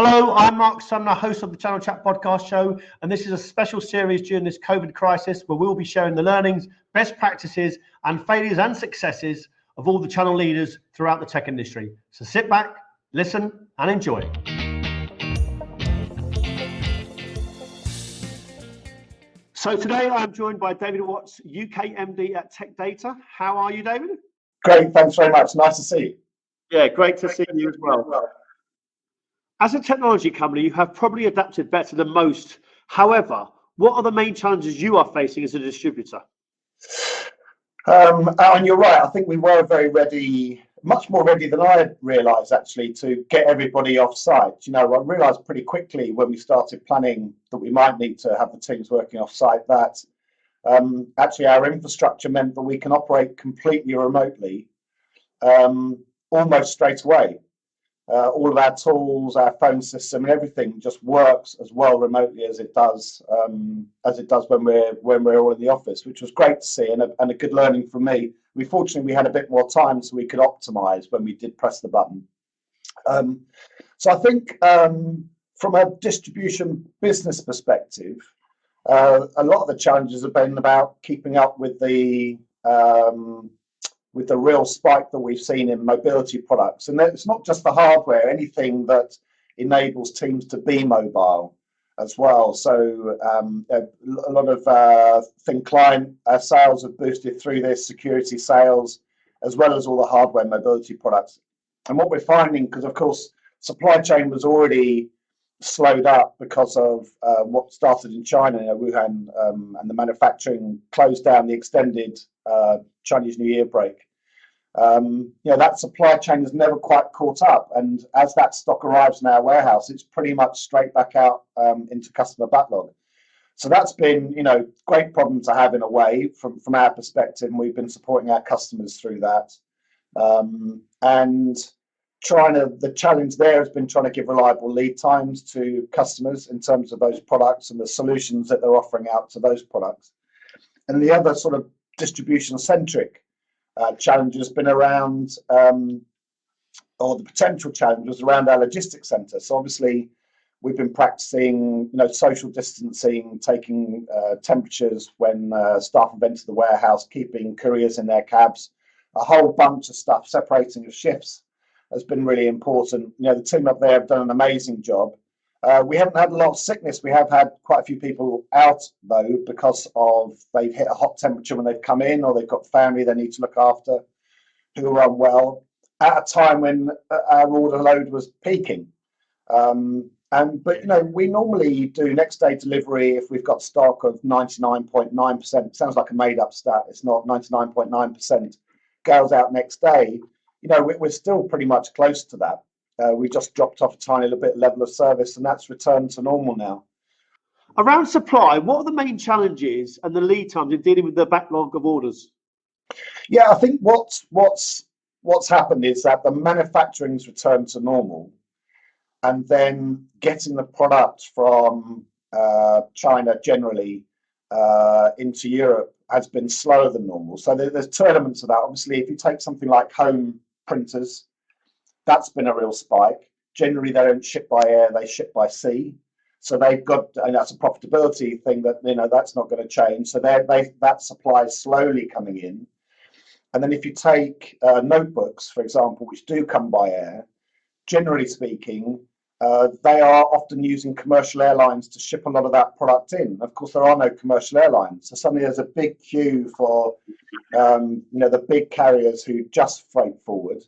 Hello, I'm Marc, I'm the host of the Channel Chat podcast show, and this is a special series during this COVID crisis where we'll be sharing the learnings, best practices, and failures and successes of all the channel leaders throughout the tech industry. So sit back, listen, and enjoy. So today I'm joined by David Watts, UK MD at Tech Data. How are you, David? Great, thanks very much. Nice to see you. Yeah, great to see you as well. As a technology company, you have probably adapted better than most. However, what are the main challenges you are facing as a distributor? And you're right, I think we were very ready, much more ready than I had realised actually, to get everybody off site. You know, I realised pretty quickly when we started planning that we might need to have the teams working off site that actually our infrastructure meant that we can operate completely remotely almost straight away. All of our tools, our phone system, and everything just works as well remotely as it does when we're all in the office, which was great to see and a good learning for me. Fortunately we had a bit more time, so we could optimize when we did press the button. So I think from a distribution business perspective, a lot of the challenges have been about keeping up with the real spike that we've seen in mobility products. And it's not just the hardware, anything that enables teams to be mobile as well. So a lot of thin client sales have boosted through this, security sales, as well as all the hardware mobility products. And what we're finding, because of course, supply chain was already slowed up because of what started in China, Wuhan, and the manufacturing closed down the extended Chinese New Year break. That supply chain has never quite caught up, and as that stock arrives in our warehouse, it's pretty much straight back out into customer backlog. So that's been, great problem to have in a way from our perspective, and we've been supporting our customers through that. And the challenge there has been trying to give reliable lead times to customers in terms of those products and the solutions that they're offering out to those products. And the other sort of distribution-centric challenge has been around, or the potential challenge was around our logistics centre. So obviously, we've been practicing, social distancing, taking temperatures when staff have entered the warehouse, keeping couriers in their cabs, a whole bunch of stuff, separating of shifts has been really important. The team up there have done an amazing job. We haven't had a lot of sickness. We have had quite a few people out though, because they've hit a hot temperature when they've come in, or they've got family they need to look after who are unwell at a time when our order load was peaking. But we normally do next day delivery if we've got stock of 99.9%. It sounds like a made up stat. It's not. 99.9% goes out next day. We're still pretty much close to that. We just dropped off a tiny little bit level of service, and that's returned to normal now. Around supply, what are the main challenges and the lead times in dealing with the backlog of orders? Yeah, I think what's happened is that the manufacturing's returned to normal, and then getting the product from China generally into Europe has been slower than normal. So there's two elements of that. Obviously, if you take something like home printers, that's been a real spike. Generally, they don't ship by air, they ship by sea. So they've got, and that's a profitability thing that, that's not going to change. So that supply is slowly coming in. And then if you take notebooks, for example, which do come by air, generally speaking, they are often using commercial airlines to ship a lot of that product in. Of course, there are no commercial airlines. So suddenly there's a big queue for, the big carriers who just freight forward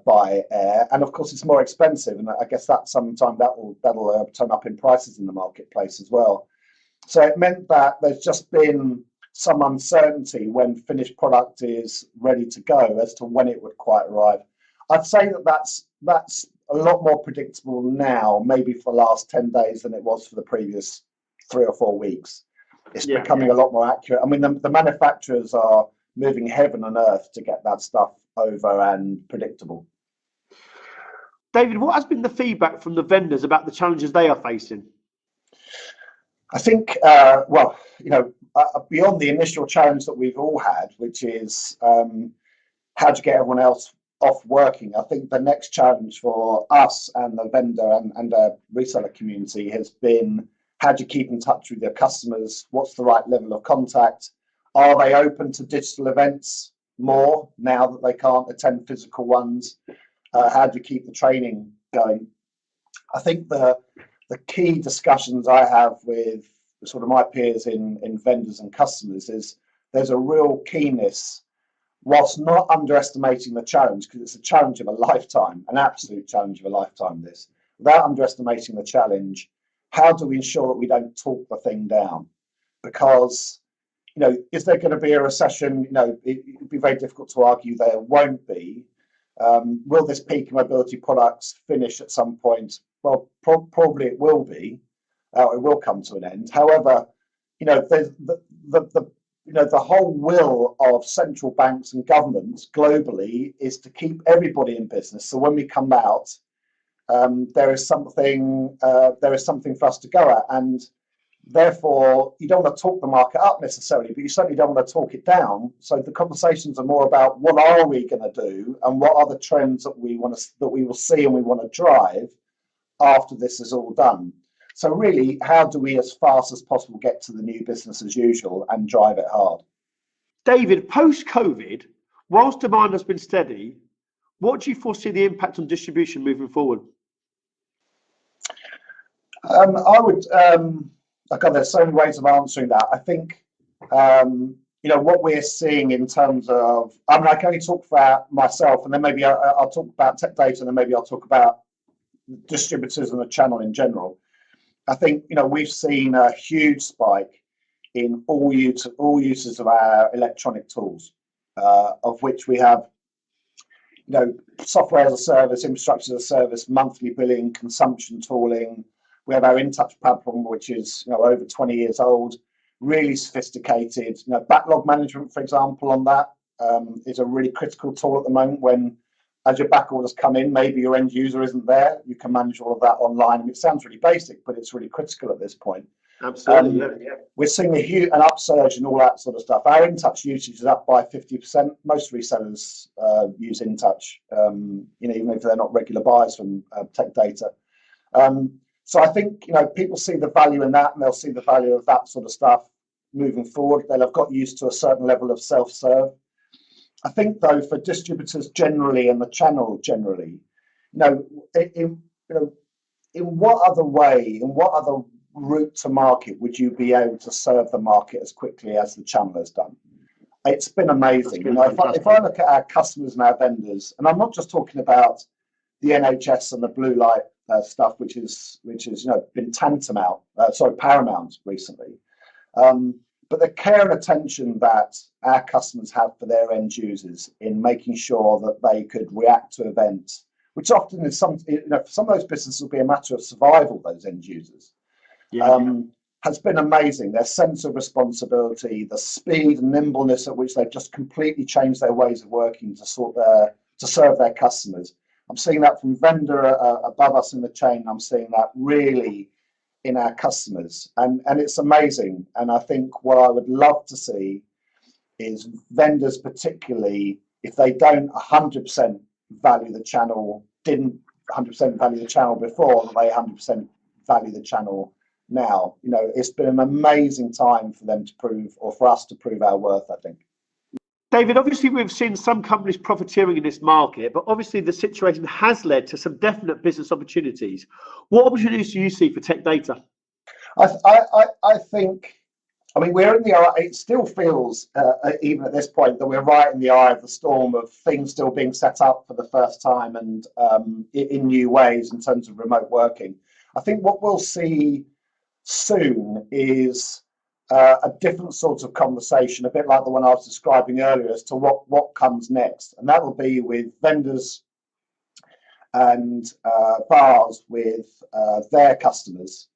by air, and of course it's more expensive, and I guess that sometime that'll turn up in prices in the marketplace as well. So it meant that there's just been some uncertainty when finished product is ready to go as to when it would quite arrive. I'd say that's a lot more predictable now, maybe for the last 10 days than it was for the previous 3 or 4 weeks. It's becoming a lot more accurate. I mean, the manufacturers are moving heaven and earth to get that stuff over and predictable. David, what has been the feedback from the vendors about the challenges they are facing? I think, beyond the initial challenge that we've all had, which is how to get everyone else off working, I think the next challenge for us and the vendor and reseller community has been, how do you keep in touch with your customers? What's the right level of contact? Are they open to digital events more now that they can't attend physical ones? How do you keep the training going? I think the key discussions I have with sort of my peers in vendors and customers is there's a real keenness, whilst not underestimating the challenge, because it's a challenge of a lifetime, an absolute challenge of a lifetime, this, without underestimating the challenge, how do we ensure that we don't talk the thing down? Because, you know, is there going to be a recession? You know, it would be very difficult to argue there won't be. Will this peak in mobility products finish at some point? Well, probably it will be. It will come to an end. However, you know, there's the whole will of central banks and governments globally is to keep everybody in business. So when we come out, there is something for us to go at, and therefore you don't want to talk the market up necessarily, but you certainly don't want to talk it down. So the conversations are more about what are we going to do and what are the trends that we will see and we want to drive after this is all done. So really, how do we as fast as possible get to the new business as usual and drive it hard? David, post-COVID, whilst demand has been steady, what do you foresee the impact on distribution moving forward? I would, okay, there's so many ways of answering that. I think, you know, what we're seeing in terms of, I mean, I can only talk about myself, and then maybe I'll talk about tech data, and then maybe I'll talk about distributors and the channel in general. I think, you know, we've seen a huge spike in all uses of our electronic tools, of which we have, you know, software as a service, infrastructure as a service, monthly billing, consumption tooling. We have our InTouch platform, which is, you know, over 20 years old, really sophisticated. You know, backlog management, for example, on that is a really critical tool at the moment. When, as your back orders come in, maybe your end user isn't there, you can manage all of that online. I mean, it sounds really basic, but it's really critical at this point. Absolutely, yeah. We're seeing an upsurge in all that sort of stuff. Our InTouch usage is up by 50%. Most resellers use InTouch, you know, even if they're not regular buyers from tech data. So I think, you know, people see the value in that, and they'll see the value of that sort of stuff moving forward. They'll have got used to a certain level of self-serve. I think, though, for distributors generally and the channel generally, in what other way, in what other route to market would you be able to serve the market as quickly as the channel has done? It's been amazing. You know, if I look at our customers and our vendors, and I'm not just talking about the NHS and the blue light stuff, which is you know, been paramount recently. But the care and attention that our customers have for their end users in making sure that they could react to events, which often is for some of those businesses will be a matter of survival, those end users, has been amazing. Their sense of responsibility, the speed and nimbleness at which they've just completely changed their ways of working to serve their customers. I'm seeing that from vendor above us in the chain. I'm seeing that really in our customers, and it's amazing. And I think what I would love to see is vendors, particularly if they don't 100% value the channel, didn't 100% value the channel before, they 100% value the channel now. You know, it's been an amazing time for them to prove, or for us to prove our worth, I think. David, obviously we've seen some companies profiteering in this market, but obviously the situation has led to some definite business opportunities. What opportunities do you see for tech data? I think, I mean, we're in the eye, it still feels, even at this point, that we're right in the eye of the storm of things still being set up for the first time and in new ways in terms of remote working. I think what we'll see soon is a different sort of conversation, a bit like the one I was describing earlier, as to what comes next. And that will be with vendors and bars with their customers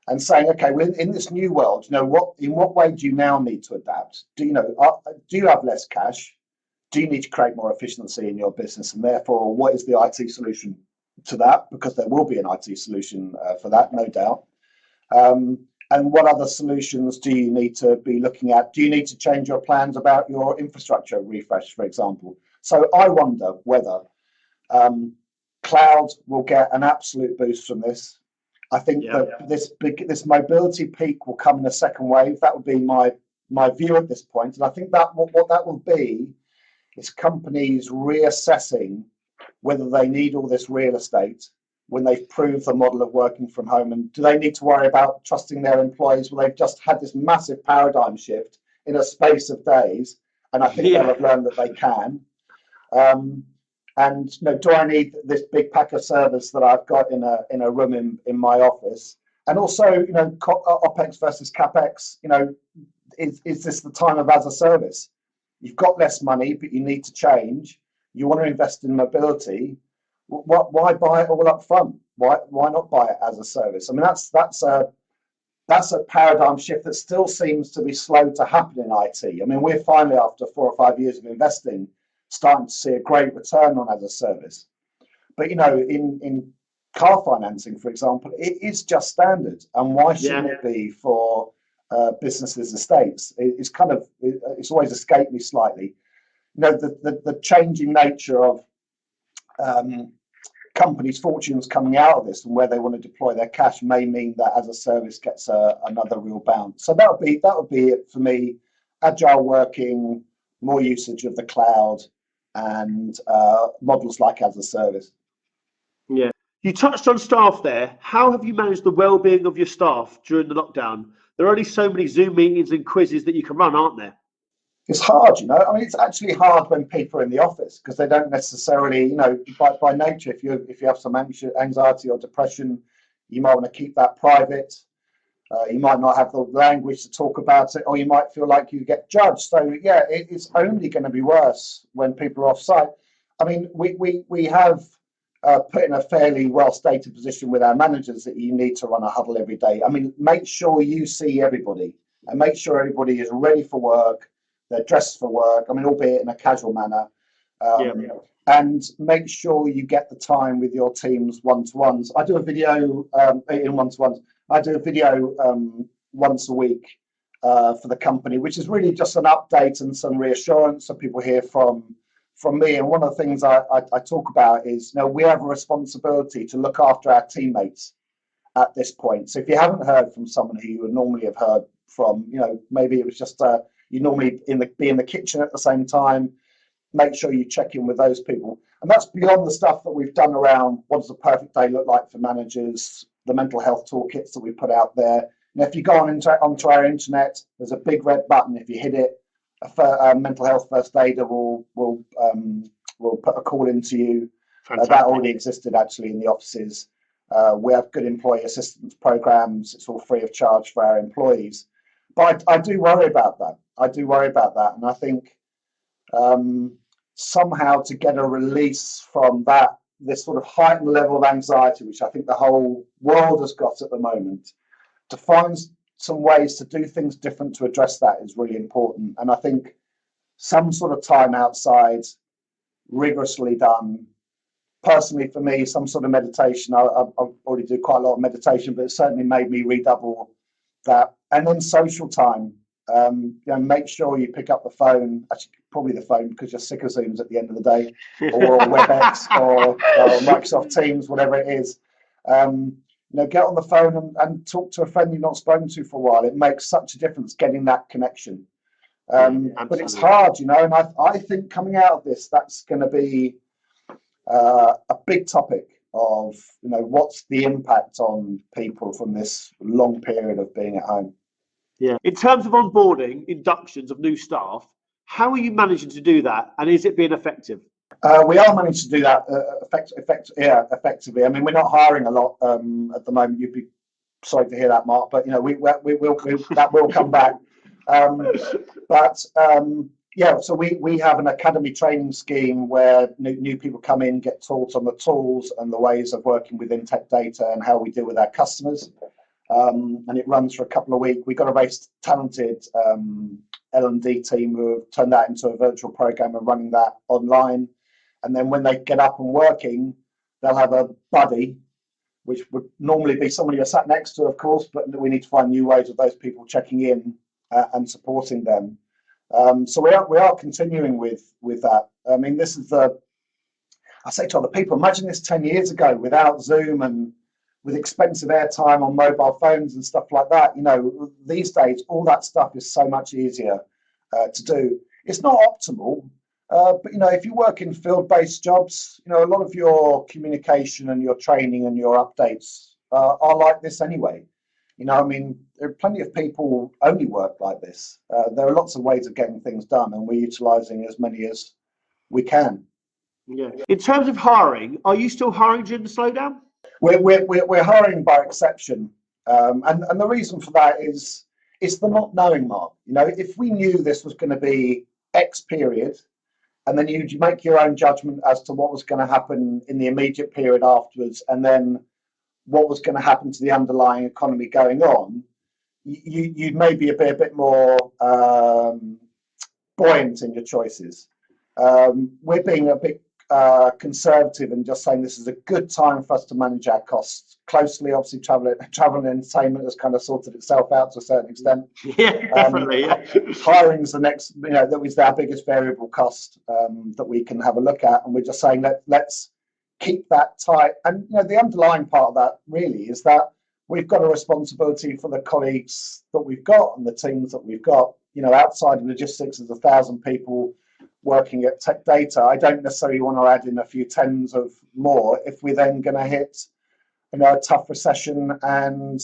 and saying, okay, well, in this new world, you know, in what way do you now need to adapt? Do you have less cash? Do you need to create more efficiency in your business? And therefore, what is the IT solution to that? Because there will be an IT solution for that, no doubt. And what other solutions do you need to be looking at? Do you need to change your plans about your infrastructure refresh, for example? So I wonder whether cloud will get an absolute boost from this. I think that this mobility peak will come in a second wave. That would be my view at this point. And I think that what that will be is companies reassessing whether they need all this real estate when they've proved the model of working from home, and do they need to worry about trusting their employees? Well, they've just had this massive paradigm shift in a space of days, and I think they'll have learned that they can. And do I need this big pack of servers that I've got in a room in my office? And also, OPEX versus CAPEX. Is this the time of as a service? You've got less money, but you need to change. You want to invest in mobility. Why buy it all up front? Why not buy it as a service? I mean, that's a paradigm shift that still seems to be slow to happen in IT. I mean, we're finally, after 4 or 5 years of investing, starting to see a great return on as a service. But in car financing, for example, it is just standard. And why shouldn't it be for businesses' estates? It's always escaped me slightly. The changing nature of companies' fortunes coming out of this and where they want to deploy their cash may mean that as a service gets another real bounce. So that would be it for me. Agile working, more usage of the cloud, and models like as a service. Yeah. You touched on staff there. How have you managed the well-being of your staff during the lockdown? There are only so many Zoom meetings and quizzes that you can run, aren't there? It's hard, I mean, it's actually hard when people are in the office because they don't necessarily, by nature, if you have some anxiety or depression, you might want to keep that private. You might not have the language to talk about it, or you might feel like you get judged. So it's only going to be worse when people are off site. I mean, we have put in a fairly well stated position with our managers that you need to run a huddle every day. I mean, make sure you see everybody and make sure everybody is ready for work. They're dressed for work. I mean, albeit in a casual manner. And make sure you get the time with your teams one-to-ones. I do a video in one-to-ones. I do a video once a week for the company, which is really just an update and some reassurance so people hear from me. And one of the things I talk about is, we have a responsibility to look after our teammates at this point. So if you haven't heard from someone who you would normally have heard from, maybe it was just you normally be in the kitchen at the same time. Make sure you check in with those people. And that's beyond the stuff that we've done around what does a perfect day look like for managers, the mental health toolkits that we put out there. And if you go onto our internet, there's a big red button. If you hit it, a mental health first aider will put a call into you. That already existed actually in the offices. We have good employee assistance programs. It's all free of charge for our employees. But I do worry about that. And I think somehow to get a release from this sort of heightened level of anxiety, which I think the whole world has got at the moment, to find some ways to do things different to address that is really important. And I think some sort of time outside, rigorously done. Personally, for me, some sort of meditation. I already do quite a lot of meditation, but it certainly made me redouble that. And then social time. Make sure you pick up the phone. Actually, probably the phone because you're sick of Zooms at the end of the day, or WebEx, or Microsoft Teams, whatever it is. Get on the phone and talk to a friend you've not spoken to for a while. It makes such a difference getting that connection. But it's hard, and I think coming out of this, that's going to be a big topic of, what's the impact on people from this long period of being at home. Yeah. In terms of onboarding, inductions of new staff, how are you managing to do that, and is it being effective? We are managing to do that effectively. I mean, we're not hiring a lot at the moment. You'd be sorry to hear that, Mark, but we will that will come back. So we have an academy training scheme where new people come in, get taught on the tools and the ways of working with Intech data and how we deal with our customers. And it runs for a couple of weeks. We've got a very talented L&D team who have turned that into a virtual program and running that online. And then when they get up and working, they'll have a buddy, which would normally be somebody you're sat next to, of course, but we need to find new ways of those people checking in and supporting them. So we are continuing with that. I mean, this is I say to other people, imagine this 10 years ago without Zoom and with expensive airtime on mobile phones and stuff like that. You know, these days, all that stuff is so much easier to do. It's not optimal, but, you know, if you work in field-based jobs, you know, a lot of your communication and your training and your updates are like this anyway. You know, I mean, there are plenty of people who only work like this. There are lots of ways of getting things done, and we're utilising as many as we can. Yeah. In terms of hiring, are you still hiring during the slowdown? We're hiring by exception, and the reason for that is it's the not knowing, Mark. You know, if we knew this was going to be X period, and then you make your own judgment as to what was going to happen in the immediate period afterwards, and then what was going to happen to the underlying economy going on, you'd maybe be a bit more buoyant in your choices. We're being a bit conservative and just saying this is a good time for us to manage our costs closely. Obviously, travel and entertainment has kind of sorted itself out to a certain extent. Yeah, definitely. Hiring's the next, you know, that was our biggest variable cost that we can have a look at, and we're just saying let's keep that tight. And you know, the underlying part of that really is that we've got a responsibility for the colleagues that we've got and the teams that we've got. You know, outside of logistics, there's 1,000 people working at Tech Data. I don't necessarily want to add in a few tens of more if we're then going to hit, you know, a tough recession and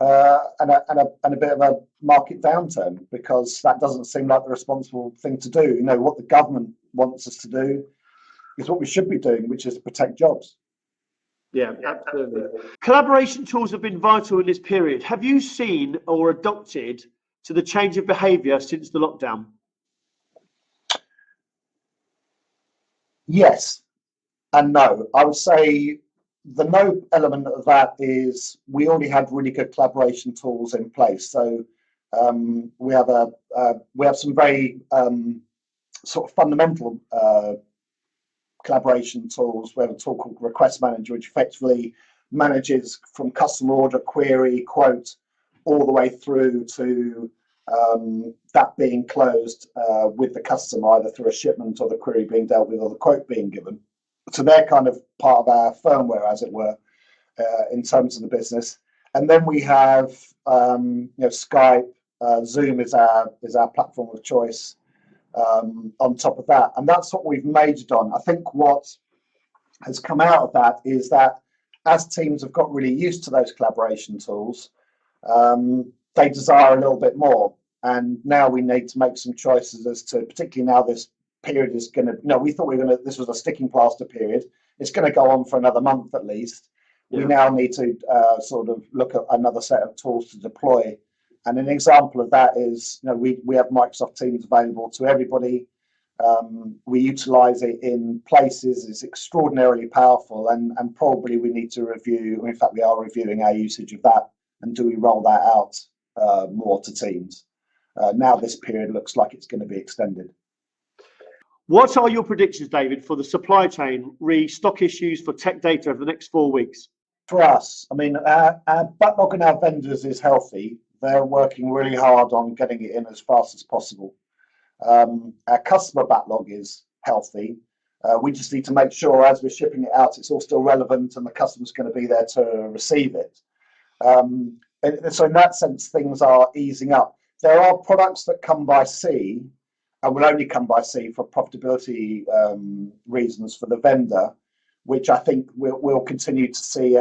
a bit of a market downturn, because that doesn't seem like the responsible thing to do. You know, what the government wants us to do is what we should be doing, which is protect jobs. Yeah, absolutely. Collaboration tools have been vital in this period. Have you seen or adopted to the change of behaviour since the lockdown? Yes and no. I would say the no element of that is we already had really good collaboration tools in place. So we have some very sort of fundamental collaboration tools. We have a tool called Request Manager, which effectively manages from customer order, query, quote, all the way through to that being closed with the customer, either through a shipment or the query being dealt with or the quote being given. So they're kind of part of our firmware, as it were, in terms of the business. And then we have you know, Skype, Zoom is our platform of choice on top of that. And that's what we've majored on. I think what has come out of that is that as teams have got really used to those collaboration tools, they desire a little bit more. And now we need to make some choices as to, particularly now this period is going to, you know, we thought this was a sticking plaster period. It's going to go on for another month at least. Yeah. We now need to sort of look at another set of tools to deploy. And an example of that is, you know, we have Microsoft Teams available to everybody. We utilize it in places. It's extraordinarily powerful, and probably we need to review. In fact, we are reviewing our usage of that, and do we roll that out more to Teams? Now this period looks like it's going to be extended. What are your predictions, David, for the supply chain restock issues for Tech Data over the next 4 weeks? For us, I mean, our backlog and our vendors is healthy. They're working really hard on getting it in as fast as possible. Our customer backlog is healthy. We just need to make sure as we're shipping it out, it's all still relevant and the customer's going to be there to receive it. So in that sense, things are easing up. There are products that come by sea and will only come by sea for profitability reasons for the vendor, which I think we'll continue to see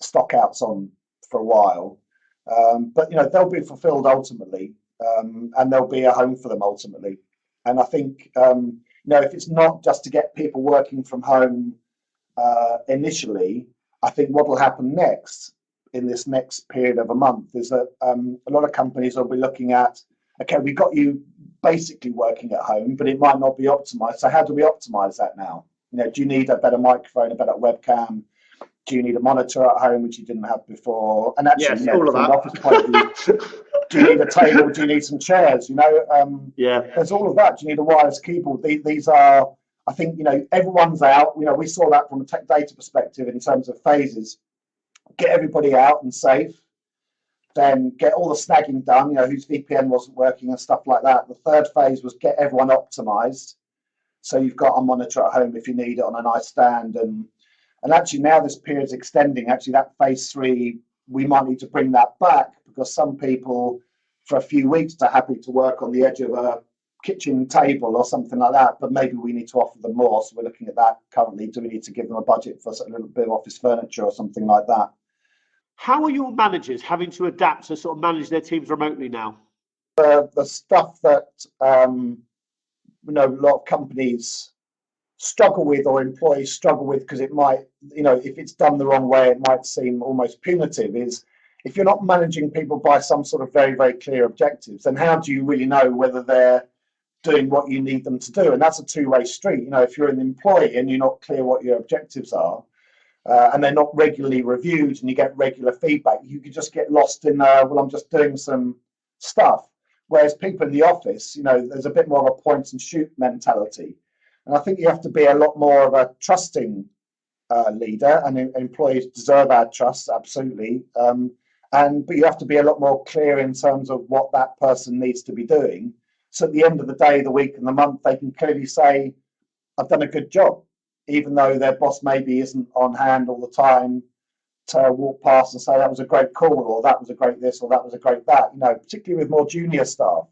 stock outs on for a while. But you know, they'll be fulfilled ultimately, and there'll be a home for them ultimately. And I think you know, if it's not just to get people working from home initially, I think what will happen next in this next period of a month is that a lot of companies will be looking at, okay, we've got you basically working at home, but it might not be optimized. So how do we optimize that now? You know, do you need a better microphone, a better webcam? Do you need a monitor at home, which you didn't have before? And actually, yes, you know, all of from that. an office point of view, do you need a table? Do you need some chairs? You know, yeah, there's all of that. Do you need a wireless keyboard? These are, I think, you know, everyone's out. You know, we saw that from a Tech Data perspective in terms of phases. Get everybody out and safe, then get all the snagging done, you know, whose VPN wasn't working and stuff like that. The third phase was get everyone optimized. So you've got a monitor at home if you need it on a nice stand. And actually now this period's extending. Actually, that phase 3, we might need to bring that back because some people for a few weeks are happy to work on the edge of a kitchen table or something like that, but maybe we need to offer them more. So we're looking at that currently. Do we need to give them a budget for a little bit of office furniture or something like that? How are your managers having to adapt to sort of manage their teams remotely now? The stuff that a lot of companies struggle with or employees struggle with, because it might, if it's done the wrong way, it might seem almost punitive, is if you're not managing people by some sort of very, very clear objectives, then how do you really know whether they're doing what you need them to do? And that's a two-way street. If you're an employee and you're not clear what your objectives are, and they're not regularly reviewed and you get regular feedback, you could just get lost in, well, I'm just doing some stuff. Whereas people in the office, there's a bit more of a point and shoot mentality. And I think you have to be a lot more of a trusting leader, and employees deserve our trust, absolutely. But you have to be a lot more clear in terms of what that person needs to be doing. So at the end of the day, the week and the month, they can clearly say, I've done a good job, even though their boss maybe isn't on hand all the time to walk past and say, that was a great call, or that was a great this, or that was a great that. Particularly with more junior staff,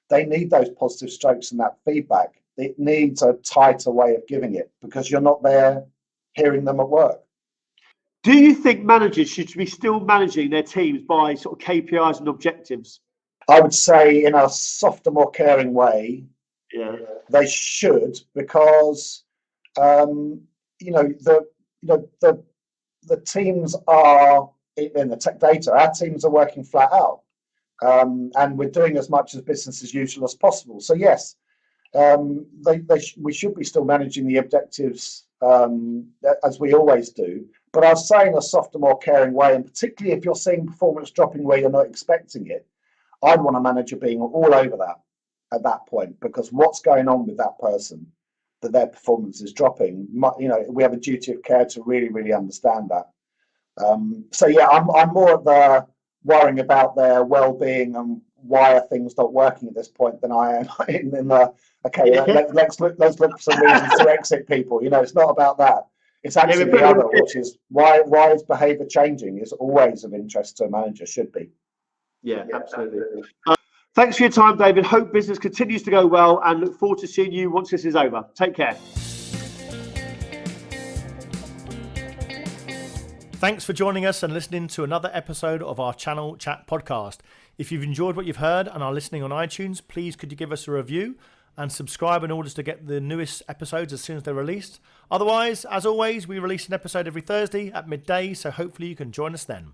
they need those positive strokes and that feedback. It needs a tighter way of giving it because you're not there hearing them at work. Do you think managers should be still managing their teams by sort of KPIs and objectives? I would say in a softer, more caring way, they should, because the teams are in the tech data. Our teams are working flat out, and we're doing as much as business as usual as possible. So yes, we should be still managing the objectives as we always do. But I was saying a softer, more caring way, and particularly if you're seeing performance dropping where you're not expecting it, I'd want a manager being all over that at that point, because what's going on with that person that their performance is dropping, we have a duty of care to really, really understand that. So yeah, I'm more of the worrying about their well-being and why are things not working at this point than I am in the let's look for some reasons to exit people. It's not about that. It's actually the other, which is why is behaviour changing is always of interest to a manager, should be. Yeah, absolutely. Thanks for your time, David. Hope business continues to go well and look forward to seeing you once this is over. Take care. Thanks for joining us and listening to another episode of our Channel Chat podcast. If you've enjoyed what you've heard and are listening on iTunes, please could you give us a review and subscribe in order to get the newest episodes as soon as they're released. Otherwise, as always, we release an episode every Thursday at midday, so hopefully you can join us then.